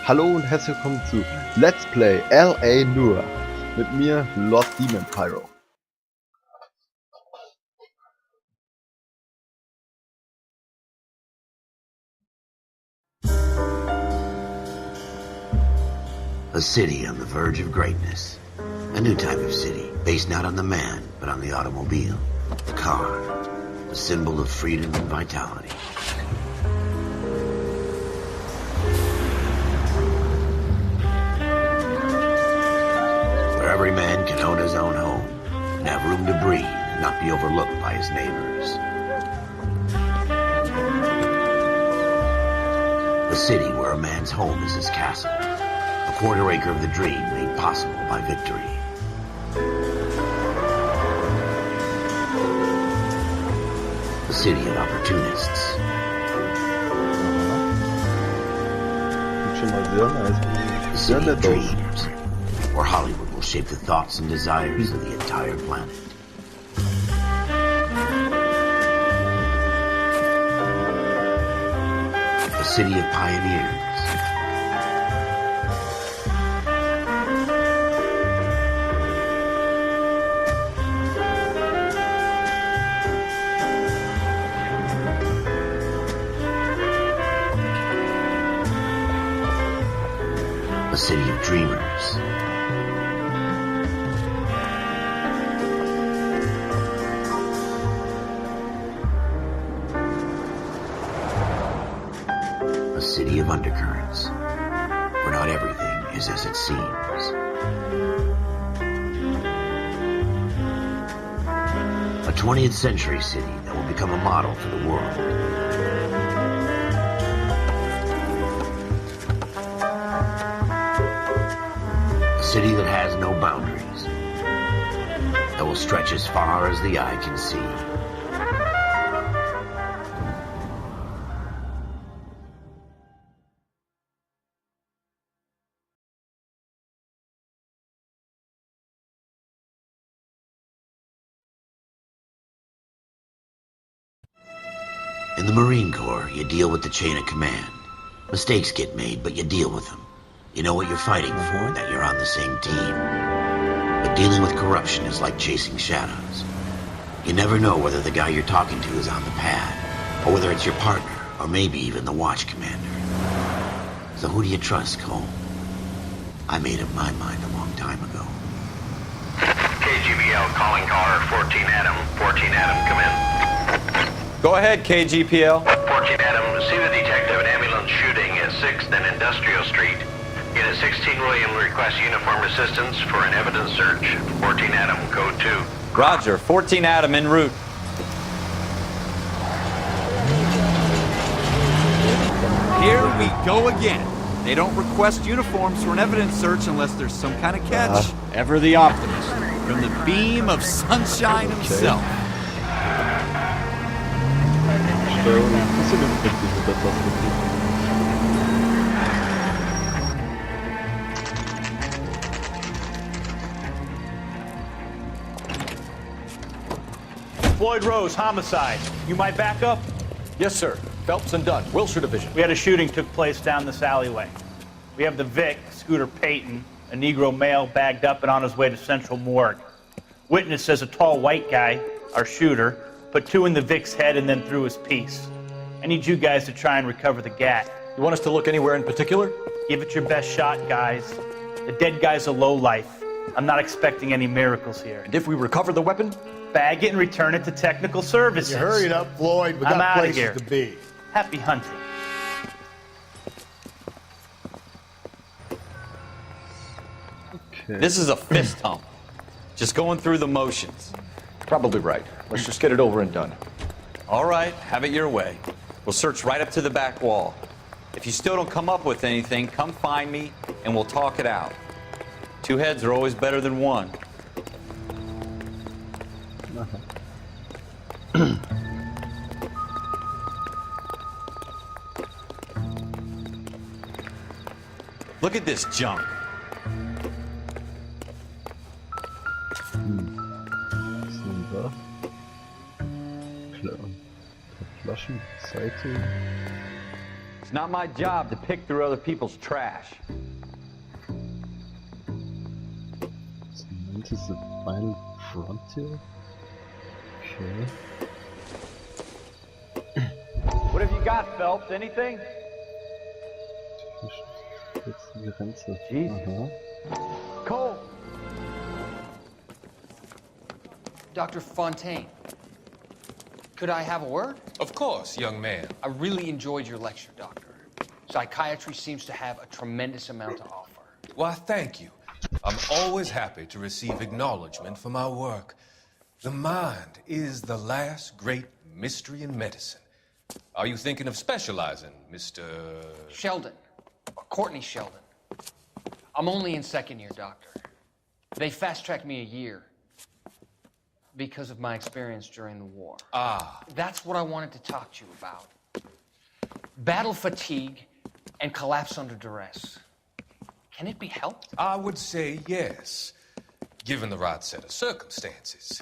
Hallo und herzlich willkommen zu Let's Play LA Noire. Mit mir, Lord Demon Pyro. A city on the verge of greatness. A new type of city, based not on the man, but on the automobile. The car. The symbol of freedom and vitality. Where every man can own his own home, and have room to breathe, and not be overlooked by his neighbors. A city where a man's home is his castle. A quarter acre of the dream made possible by victory. A city of opportunists. A city of dreams, where Hollywood will shape the thoughts and desires of the entire planet. A city of pioneers. A city of dreamers. A city of undercurrents, where not everything is as it seems. A 20th century city that will become a model for the world. A city that has no boundaries, that will stretch as far as the eye can see. In the Marine Corps, you deal with the chain of command. Mistakes get made, but you deal with them. You know what you're fighting for, that you're on the same team. But dealing with corruption is like chasing shadows. You never know whether the guy you're talking to is on the pad, or whether it's your partner, or maybe even the watch commander. So who do you trust, Cole? I made up my mind a long time ago. KGBL calling caller 14 Adam. 14 Adam, come in. Go ahead, KGPL. 14 Adam, see the detective an ambulance shooting at 6th and Industrial Street. Unit 16 William requests uniform assistance for an evidence search. 14 Adam, code 2. Roger, 14 Adam en route. Here we go again. They don't request uniforms for an evidence search unless there's some kind of catch. Ever the optimist. From the beam of sunshine himself. Floyd Rose, homicide. You might back up? Yes, sir. Phelps and Dunn, Wilshire Division. We had a shooting took place down this alleyway. We have the Vic, Scooter Payton, a Negro male bagged up and on his way to Central Morgue. Witness says a tall white guy, our shooter, put 2 in the Vic's head and then threw his piece. I need you guys to try and recover the gat. You want us to look anywhere in particular? Give it your best shot, guys. The dead guy's a lowlife. I'm not expecting any miracles here. And if we recover the weapon? Bag it and return it to technical services. You hurry it up, Floyd. We I'm got outta places here. to be. Happy hunting. Okay. This is a fist hump. Just going through the motions. Probably right. Let's just get it over and done. All right, have it your way. We'll search right up to the back wall. If you still don't come up with anything, come find me and we'll talk it out. 2 heads are always better than 1. Look at this junk. Silber. Klar. Flaschen, Seite. not my job to pick through other people's trash. This is the final frontier. Okay. What have you got, Phelps? Anything? Jetzt die Grenze. Jesus. Aha. Cole! Dr. Fontaine, could I have a word? Of course, young man. I really enjoyed your lecture, Doctor. Psychiatry seems to have a tremendous amount to offer. Why, thank you. I'm always happy to receive acknowledgement for my work. The mind is the last great mystery in medicine. Are you thinking of specializing, Mr. Sheldon, or Courtney Sheldon. I'm only in second year, Doctor. They fast-tracked me a year because of my experience during the war. Ah. That's what I wanted to talk to you about. Battle fatigue and collapse under duress. Can it be helped? I would say yes, given the right set of circumstances.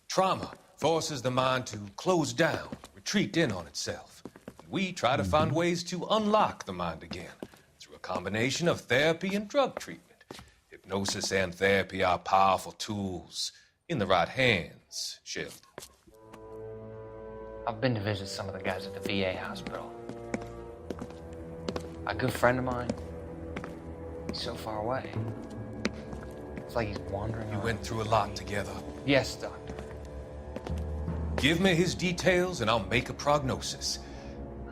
Trauma forces the mind to close down, retreat in on itself. We try to find ways to unlock the mind again through a combination of therapy and drug treatment. Hypnosis and therapy are powerful tools in the right hands, Sheldon. I've been to visit some of the guys at the VA hospital. A good friend of mine, he's so far away. It's like he's wandering You around. went through a lot together. Yes, Doctor. Give me his details and I'll make a prognosis.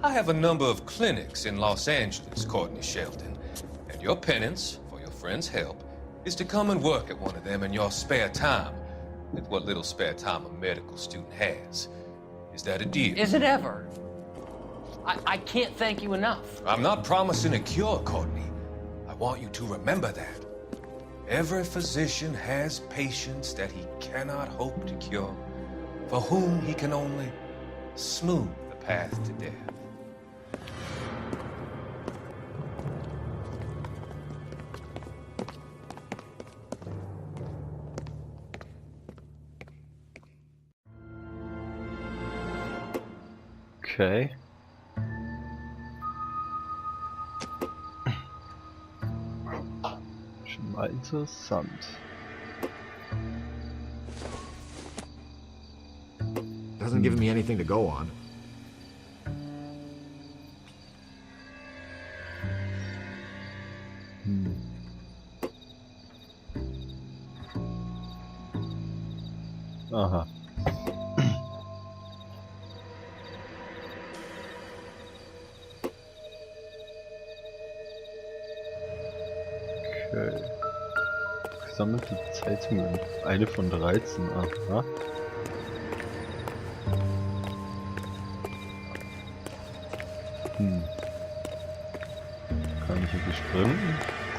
I have a number of clinics in Los Angeles, Courtney Sheldon, and your penance, for your friend's help, is to come and work at one of them in your spare time, with what little spare time a medical student has. Is that a deal? Is it ever? I can't thank you enough. I'm not promising a cure, Courtney. I want you to remember that. Every physician has patients that he cannot hope to cure, for whom he can only smooth the path to death. Okay. Schon mal interessant. Hasn't given me anything to go on. Aha. Okay. Gesammelte Zeitungen. Eine von 13. Aha. Kann ich hier springen?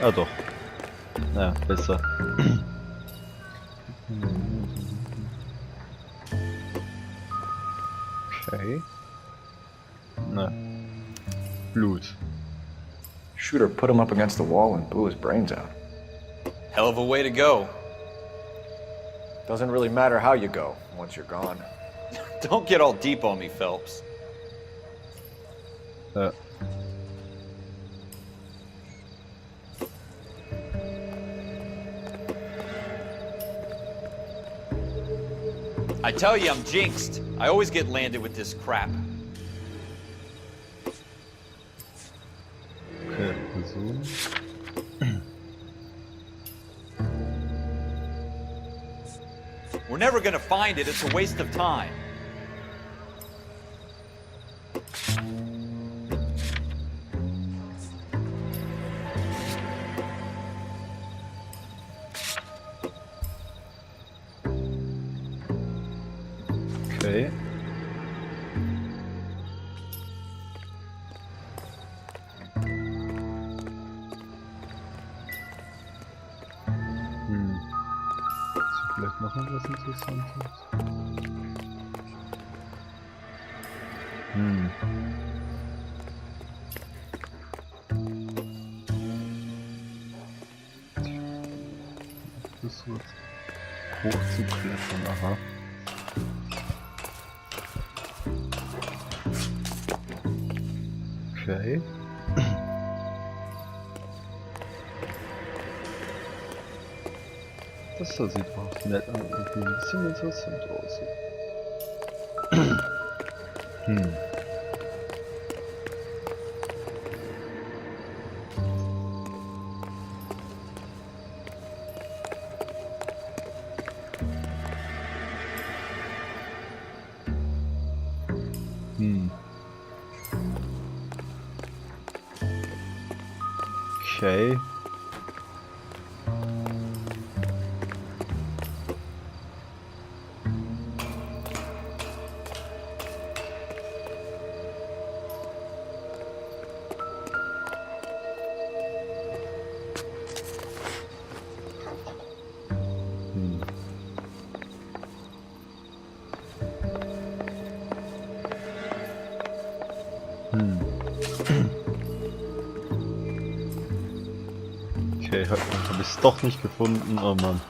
Ah doch. Naja, besser. Okay. Na. Blut. Shooter put him up against the wall and blew his brains out. Hell of a way to go. Doesn't really matter how you go once you're gone. Don't get all deep on me, Phelps. I tell you, I'm jinxed. I always get landed with this crap. Okay, Person. We're never gonna find it. It's a waste of time. Okay. Ist vielleicht noch etwas Interessantes? Das wird hochzuklettern, aha. Okay. Das da sieht auch nett und irgendwie ein bisschen interessant aus. Hm. Okay. Okay, habe ich es doch nicht gefunden, oh Mann.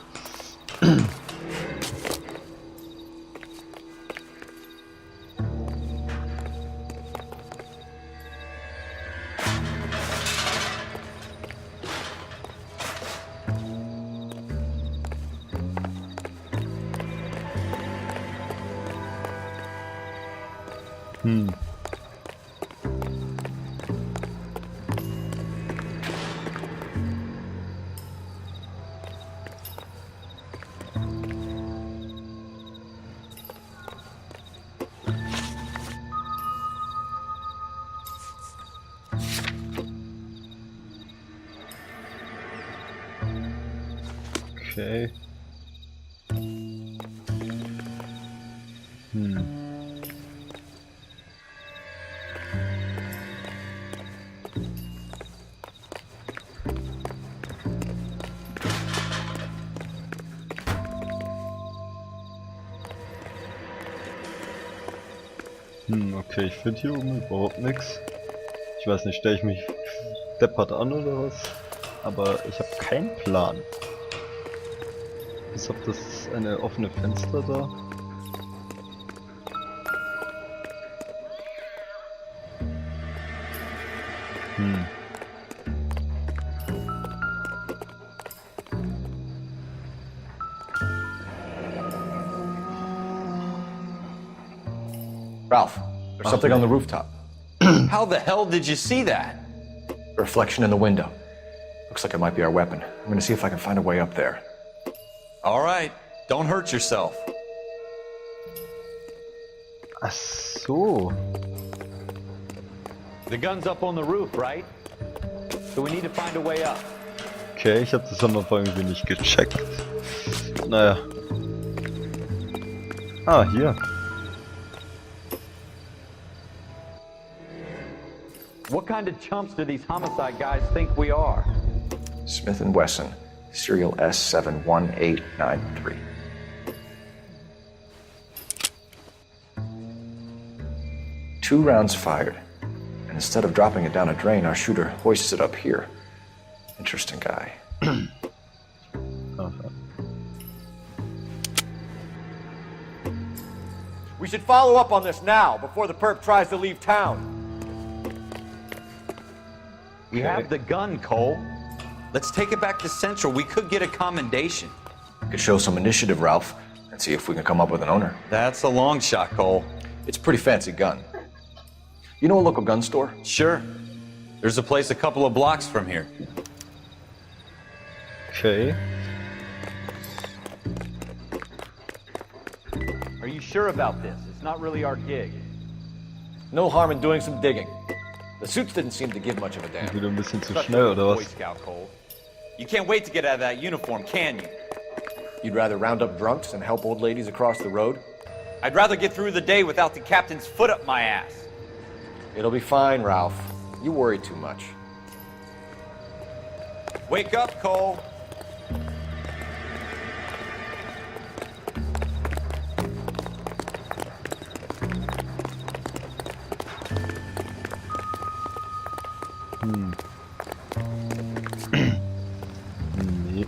Okay. Okay, ich finde hier oben überhaupt nichts. Ich weiß nicht, stelle ich mich deppert an oder was? Aber ich habe keinen Plan. Bis auf das eine offene Fenster da. Ralph, there's something on the rooftop. How the hell did you see that? A reflection in the window. Looks like it might be our weapon. I'm gonna see if I can find a way up there. All right, don't hurt yourself. Ach so. The gun's up on the roof, right? So we need to find a way up. Okay, ich habe das am Anfang irgendwie nicht gecheckt. Naja. Ah, hier. What kind of chumps do these homicide guys think we are? Smith & Wesson, serial S71893. Two rounds fired, and instead of dropping it down a drain, our shooter hoists it up here. Interesting guy. We should follow up on this now, before the perp tries to leave town. We have the gun, Cole. Let's take it back to Central. We could get a commendation. Could show some initiative, Ralph, and see if we can come up with an owner. That's a long shot, Cole. It's a pretty fancy gun. You know a local gun store? Sure. There's a place a couple of blocks from here. Okay. Are you sure about this? It's not really our gig. No harm in doing some digging. The suits didn't seem to give much of a damn. Wieder ein bisschen zu Such schnell, a oder Boy was? Scout, Cole. You can't wait to get out of that uniform, can you? You'd rather round up drunks than help old ladies across the road? I'd rather get through the day without the captain's foot up my ass. It'll be fine, Ralph. You worry too much. Wake up, Cole. Nee.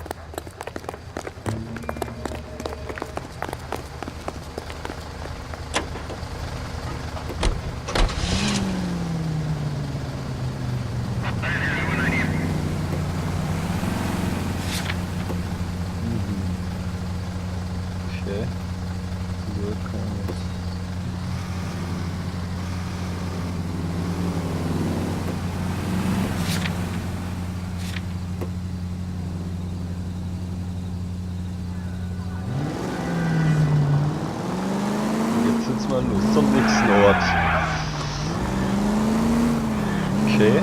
Jetzt sind's mal los zum nächsten Ort. Okay.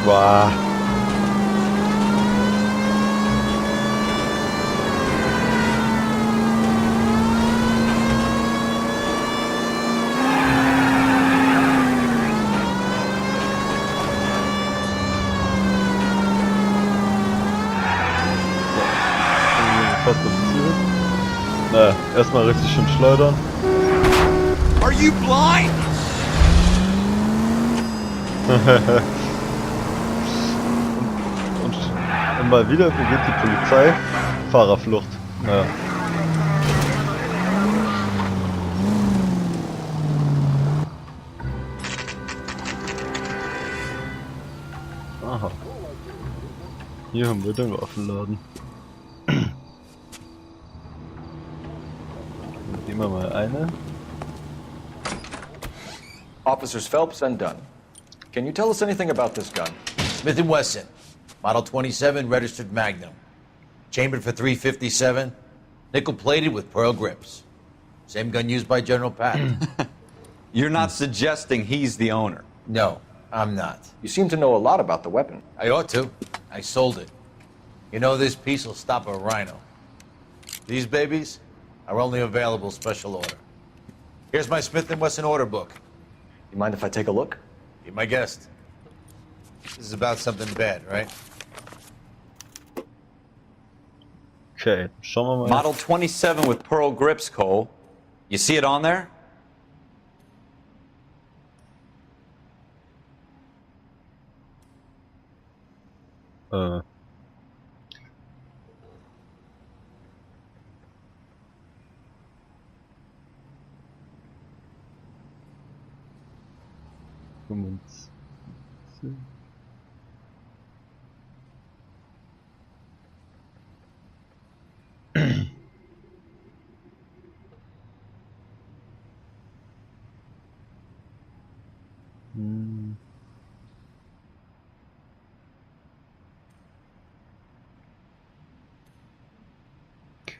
Wow. Fast das Ziel. Na, erstmal richtig schön schleudern. Are you blind? Und mal wieder begeht die Polizei Fahrerflucht. Naja. Aha. Hier haben wir den Waffenladen. Nehmen wir mal eine. Officers Phelps and Dunn. Can you tell us anything about this gun? Smith & Wesson, Model 27, registered Magnum. Chambered for .357, nickel-plated with pearl grips. Same gun used by General Patton. You're not suggesting he's the owner? No, I'm not. You seem to know a lot about the weapon. I ought to. I sold it. You know, this piece will stop a rhino. These babies are only available special order. Here's my Smith & Wesson order book. You mind if I take a look? Be my guest. This is about something bad, right? Okay, schauen wir mal. Model 27 with pearl grips, Cole. You see it on there?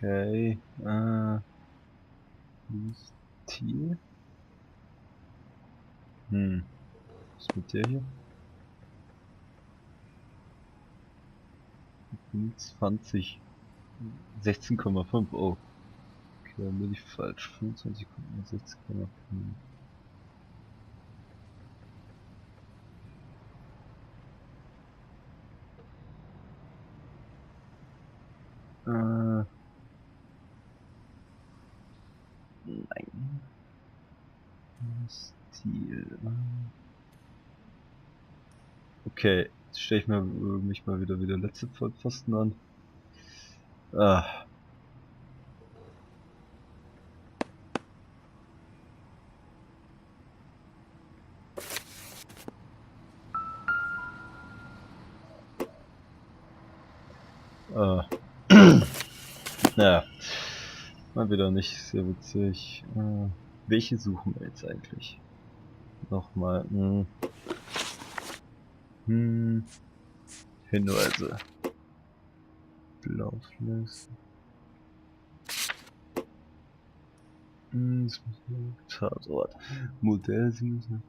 Okay, Tier. Was ist mit der hier? 20. 16,5. Oh. Okay, dann bin ich falsch. 25,16,5. Nein. Stil. Okay, jetzt stelle ich mich mal wieder wie der letzte Vollpfosten an. Naja, mal wieder nicht sehr witzig. Welche suchen wir jetzt eigentlich? Nochmal. Hinweise. Lauflisten. Tatort. Modellsimulation.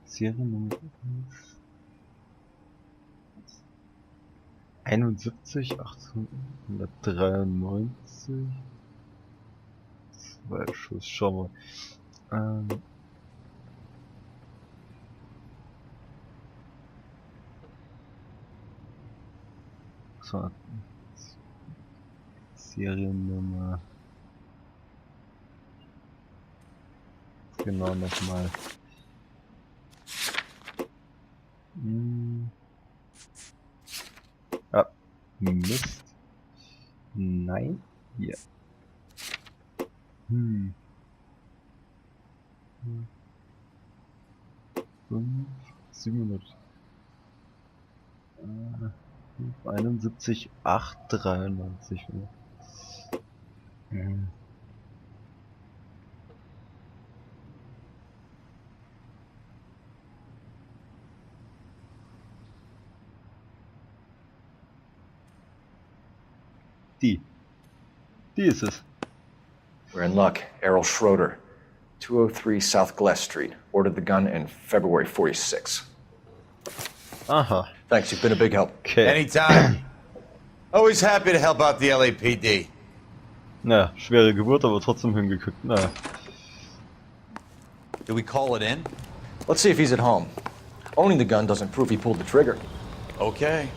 Seriennummer 71 1893. 2 Schuss, schau mal. So. Seriennummer. Genau, nochmal. Ah, Mist. Nein, hier. 700. 71, 893. Die ist es. We're in luck. Errol Schroeder, 203 South Glass Street. Ordered the gun in February 46. Aha. Thanks, you've been a big help. Okay. Anytime. Always happy to help out the LAPD. Na, schwere Geburt, aber trotzdem hingekriegt. Na. Do we call it in? Let's see if he's at home. Owning the gun doesn't prove he pulled the trigger. Okay.